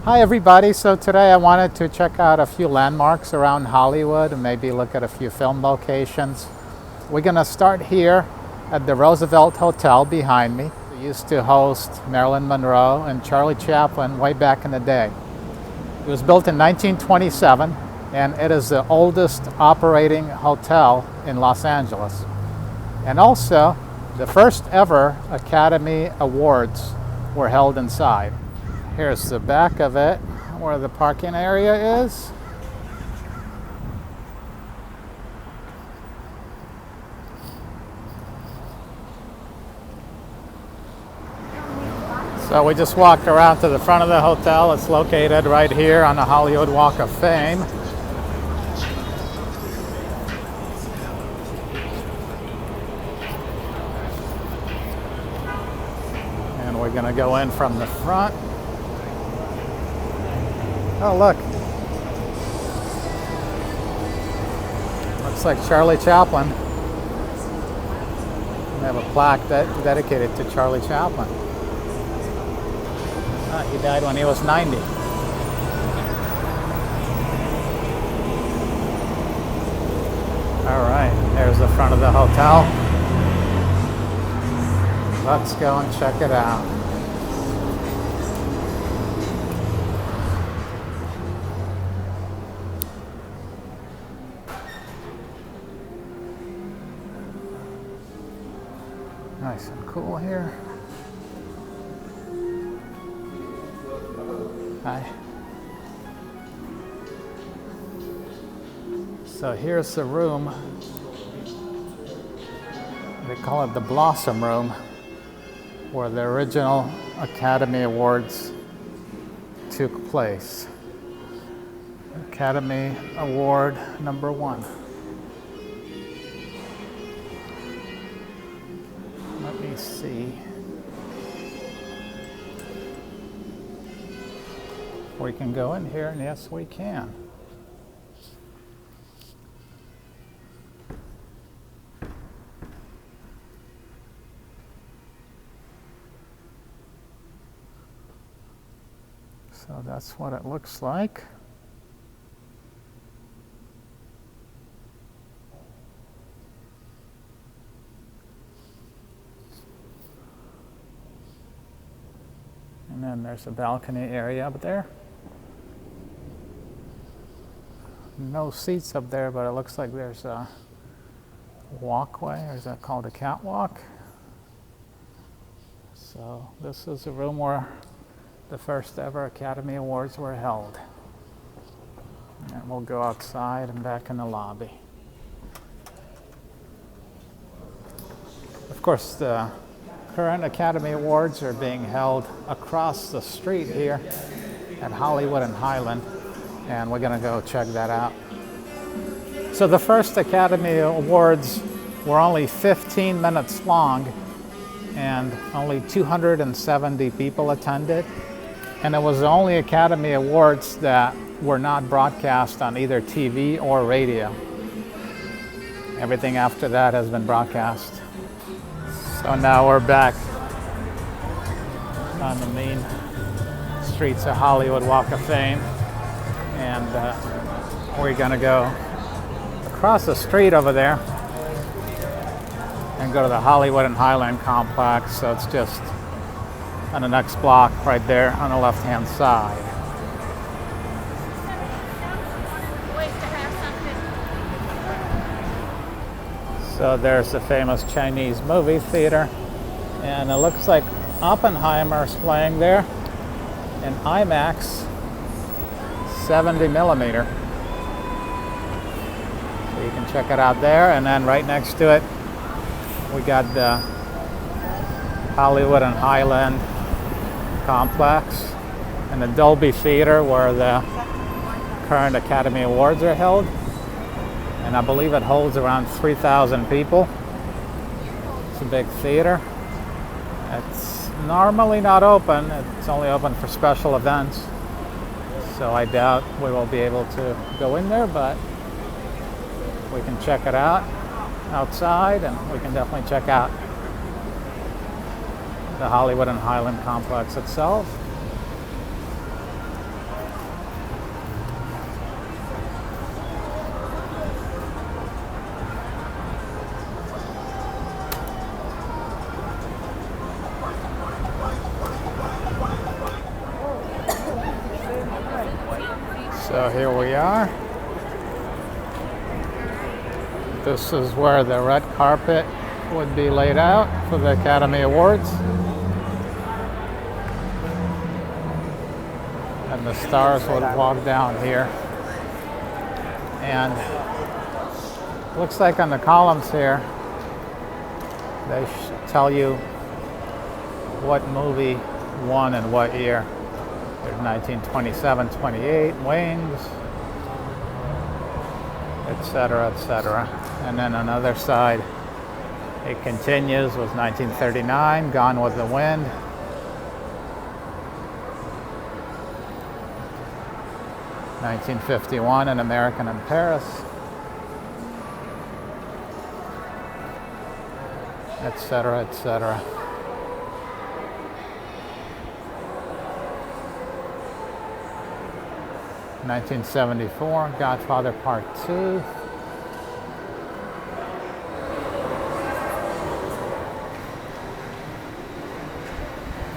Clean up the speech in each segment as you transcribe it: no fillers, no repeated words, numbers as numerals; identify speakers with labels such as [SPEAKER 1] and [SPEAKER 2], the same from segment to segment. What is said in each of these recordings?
[SPEAKER 1] Hi everybody, so today I wanted to check out a few landmarks around Hollywood and maybe look at a few film locations. We're going to start here at the Roosevelt Hotel behind me. It used to host Marilyn Monroe and Charlie Chaplin way back in the day. It was built in 1927 and it is the oldest operating hotel in Los Angeles. And also, the first ever Academy Awards were held inside. Here's the back of it, where the parking area is. So we just walked around to the front of the hotel. It's located right here on the Hollywood Walk of Fame. And we're going to go in from the front. Oh, look. Looks like Charlie Chaplin. They have a plaque dedicated to Charlie Chaplin. He died when he was 90. All right, there's the front of the hotel. Let's go and check it out. Nice and cool here. Hi. So here's the room. They call it the Blossom Room, where the original Academy Awards took place. Academy Award #1. Let me see. We can go in here, and yes, we can. So that's what it looks like. And then there's a balcony area up there. No seats up there, but it looks like there's a walkway, or is that called a catwalk? So this is a room where the first ever Academy Awards were held. And we'll go outside and back in the lobby. Of course, the current Academy Awards are being held across the street here at Hollywood and Highland, and we're going to go check that out. So the first Academy Awards were only 15 minutes long, and only 270 people attended. And it was the only Academy Awards that were not broadcast on either TV or radio. Everything after that has been broadcast. So now we're back on the main streets of Hollywood Walk of Fame. And we're gonna go across the street over there and go to the Hollywood and Highland complex. So it's just on the next block right there on the left-hand side. So there's the famous Chinese movie theater, and it looks like Oppenheimer's playing there in IMAX 70 millimeter. So you can check it out there, and then right next to it we got the Hollywood and Highland complex and the Dolby Theater, where the current Academy Awards are held. And I believe it holds around 3,000 people. It's a big theater. It's normally not open. It's only open for special events. So I doubt we will be able to go in there, but we can check it out outside, and we can definitely check out the Hollywood and Highland complex itself. So here we are. This is where the red carpet would be laid out for the Academy Awards. And the stars would walk down here. And looks like on the columns here, they tell you what movie won in what year. There's 1927, 28, Wings, etc., etc. And then on the other side, it continues with 1939, Gone with the Wind. (1951) An American in Paris, etc., etc. (1974) Godfather Part 2.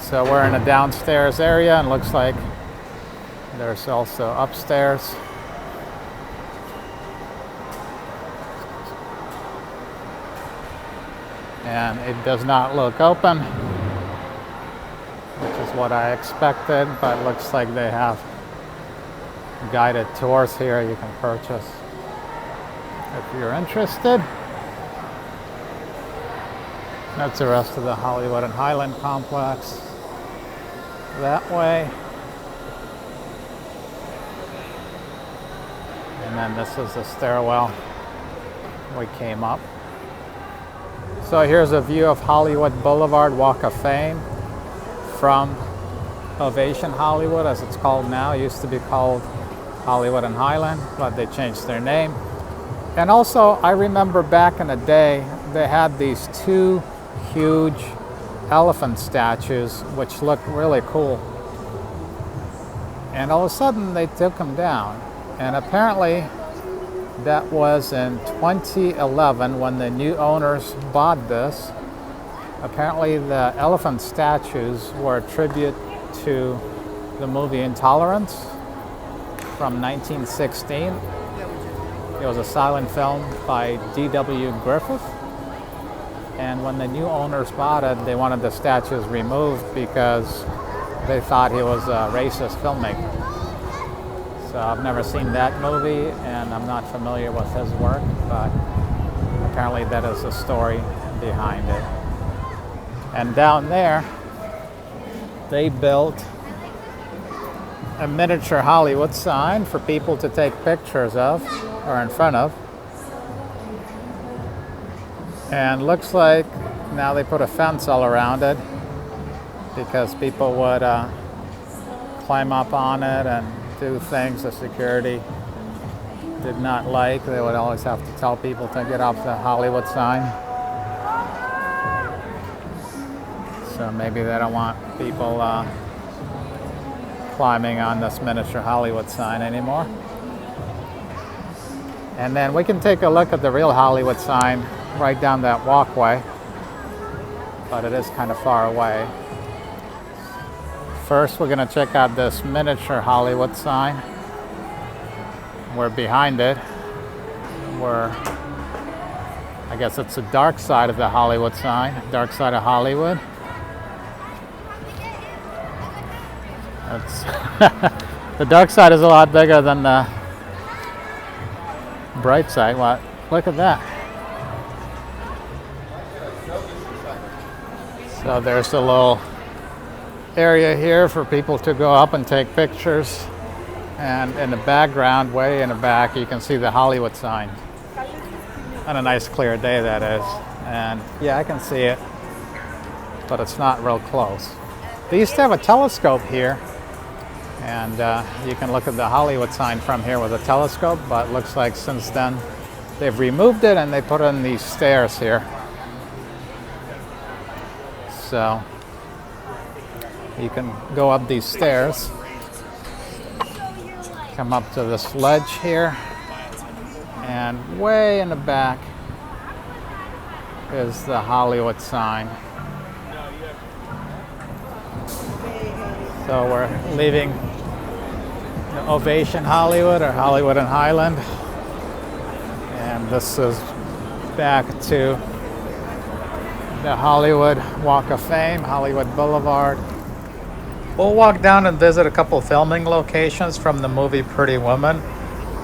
[SPEAKER 1] So we're in a downstairs area, and looks like there's also upstairs. And it does not look open, which is what I expected, but looks like they have guided tours here you can purchase if you're interested. That's the rest of the Hollywood and Highland complex that way. And then this is the stairwell we came up. So here's a view of Hollywood Boulevard Walk of Fame from Ovation Hollywood, as it's called now. It used to be called Hollywood and Highland, but they changed their name. And also, I remember back in the day, they had these two huge elephant statues, which looked really cool. And all of a sudden, they took them down. And apparently, that was in 2011 when the new owners bought this. Apparently, the elephant statues were a tribute to the movie Intolerance from 1916. It was a silent film by D.W. Griffith. And when the new owners bought it, they wanted the statues removed because they thought he was a racist filmmaker. So I've never seen that movie, and I'm not familiar with his work, but apparently that is the story behind it. And down there, they built a miniature Hollywood sign for people to take pictures of, or in front of. And looks like now they put a fence all around it because people would climb up on it and do things the security did not like. They would always have to tell people to get off the Hollywood sign. So maybe they don't want people climbing on this miniature Hollywood sign anymore. And then we can take a look at the real Hollywood sign right down that walkway, but it is kind of far away. First, we're going to check out this miniature Hollywood sign. We're behind it. I guess it's the dark side of the Hollywood sign, dark side of Hollywood. That's the dark side is a lot bigger than the bright side. What? Look at that. So there's a little area here for people to go up and take pictures. And in the background, way in the back, you can see the Hollywood sign. On a nice clear day, that is. And yeah, I can see it, but it's not real close. They used to have a telescope here, and you can look at the Hollywood sign from here with a telescope, but it looks like since then they've removed it and they put in these stairs here. So you can go up these stairs, come up to this ledge here, and way in the back is the Hollywood sign. So we're leaving the Ovation Hollywood, or Hollywood and Highland. And this is back to the Hollywood Walk of Fame, Hollywood Boulevard. We'll walk down and visit a couple filming locations from the movie Pretty Woman.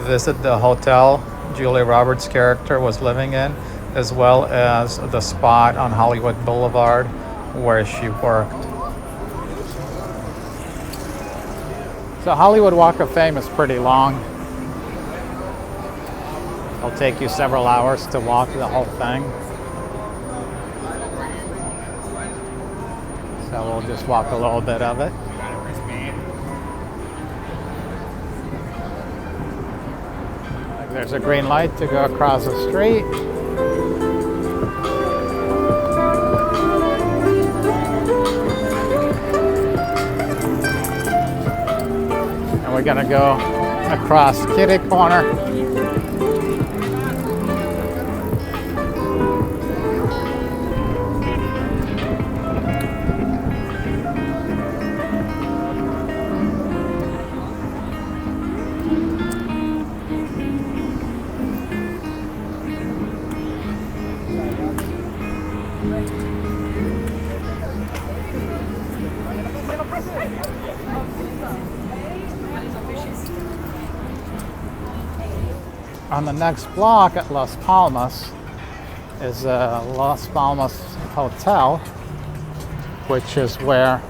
[SPEAKER 1] Visit the hotel Julia Roberts' character was living in, as well as the spot on Hollywood Boulevard where she worked. The Hollywood Walk of Fame is pretty long. It'll take you several hours to walk the whole thing. So we'll just walk a little bit of it. There's a green light to go across the street. And we're gonna go across Kitty Corner. On the next block at Las Palmas is a Las Palmas Hotel, which is where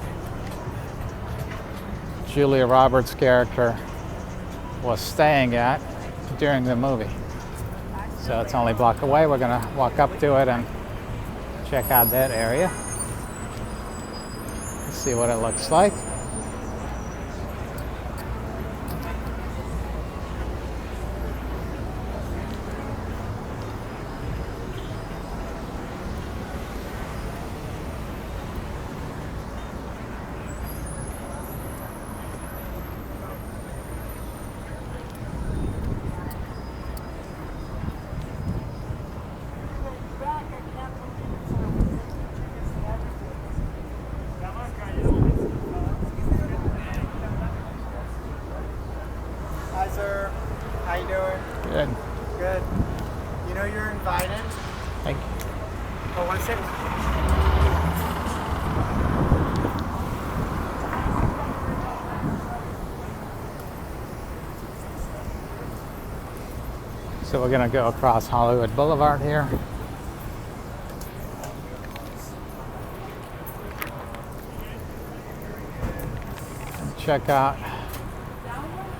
[SPEAKER 1] Julia Roberts' character was staying at during the movie. So it's only a block away. We're gonna walk up to it and check out that area. See what it looks like.
[SPEAKER 2] Hi, sir. How you doing?
[SPEAKER 1] Good.
[SPEAKER 2] Good. You know you're invited.
[SPEAKER 1] Thank you.
[SPEAKER 2] Oh, 1 second.
[SPEAKER 1] So we're gonna go across Hollywood Boulevard here. And check out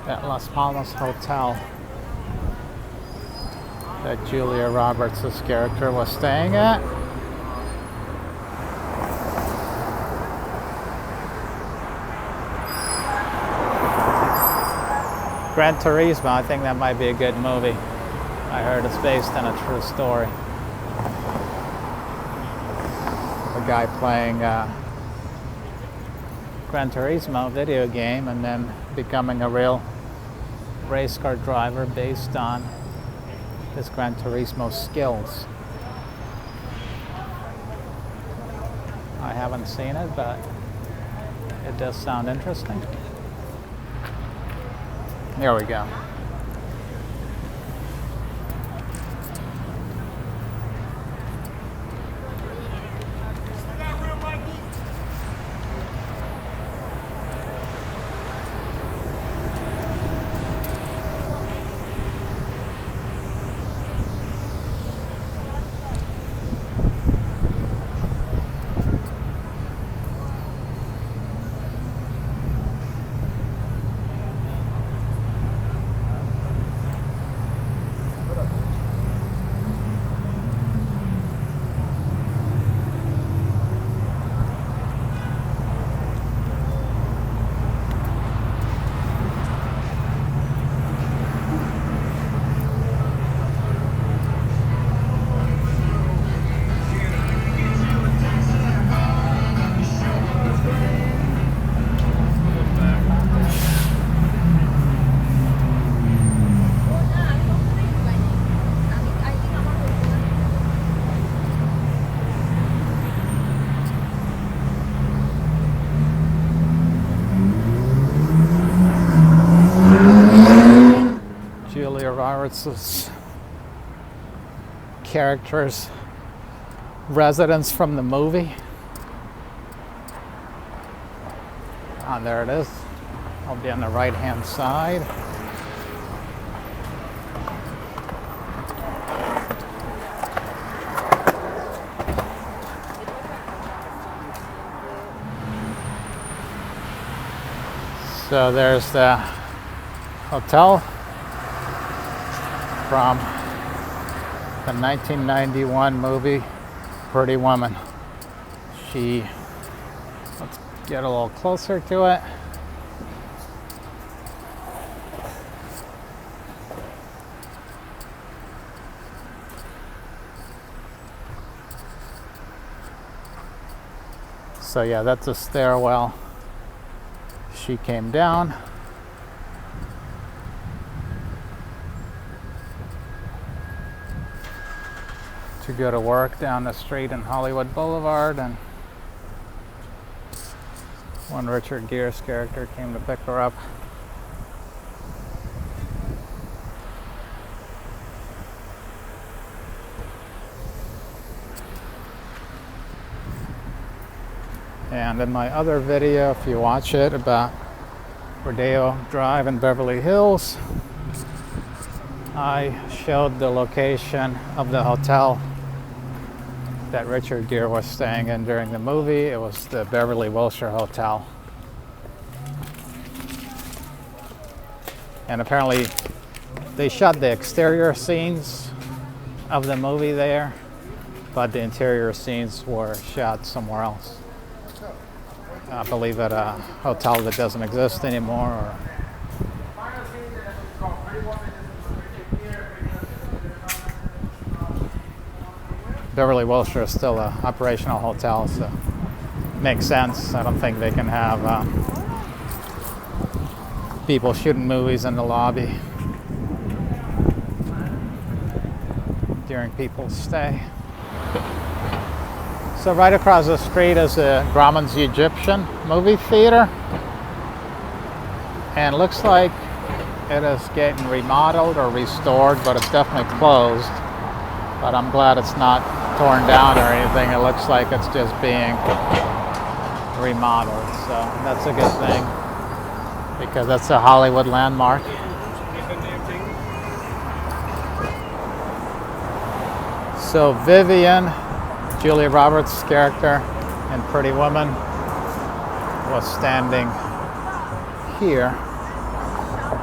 [SPEAKER 1] that Las Palmas Hotel that Julia Roberts' character was staying at. Gran Turismo, I think that might be a good movie. I heard it's based on a true story. A guy playing Gran Turismo video game and then becoming a real race car driver based on his Gran Turismo skills. I haven't seen it, but it does sound interesting. Here we go. Roberts' character's residence from the movie. Ah, there it is. I'll be on the right-hand side. So there's the hotel from the 1991 movie Pretty Woman. Let's get a little closer to it. So yeah, that's a stairwell. She came down. To go to work down the street in Hollywood Boulevard, and when Richard Gere's character came to pick her up. And in my other video, if you watch it, about Rodeo Drive in Beverly Hills, I showed the location of the hotel that Richard Gere was staying in during the movie. It was the Beverly Wilshire Hotel. And apparently they shot the exterior scenes of the movie there, but the interior scenes were shot somewhere else. I believe at a hotel that doesn't exist anymore. Or Beverly Wilshire is still an operational hotel, so it makes sense. I don't think they can have people shooting movies in the lobby during people's stay. So right across the street is the Grauman's Egyptian movie theater, and it looks like it is getting remodeled or restored, but it's definitely closed. But I'm glad it's not torn down or anything. It looks like it's just being remodeled, so that's a good thing, because that's a Hollywood landmark. So Vivian, Julia Roberts' character in Pretty Woman, was standing here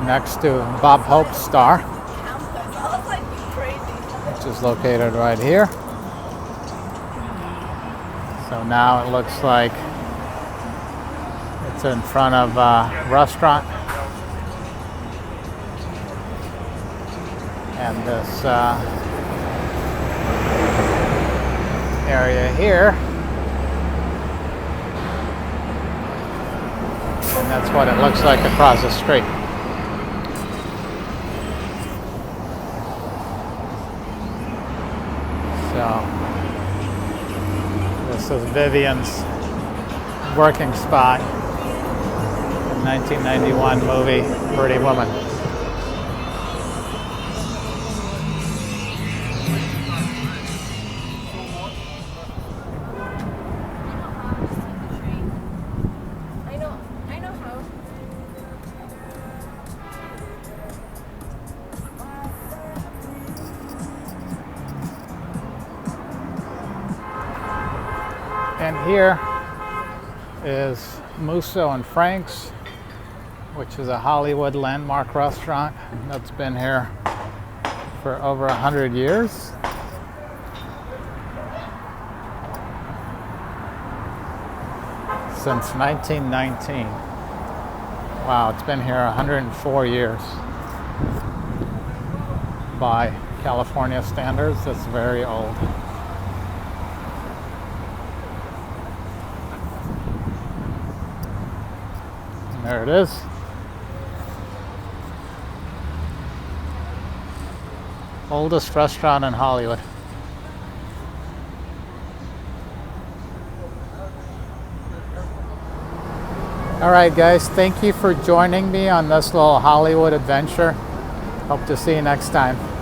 [SPEAKER 1] next to Bob Hope's star, which is located right here. So now it looks like it's in front of a restaurant, and this area here, and that's what it looks like across the street. So this is Vivian's working spot in 1991 movie Pretty Woman. And here is Musso and Frank's, which is a Hollywood landmark restaurant that's been here for over 100 years. Since 1919. Wow, it's been here 104 years. By California standards, that's very old. There it is. Oldest restaurant in Hollywood. All right, guys, thank you for joining me on this little Hollywood adventure. Hope to see you next time.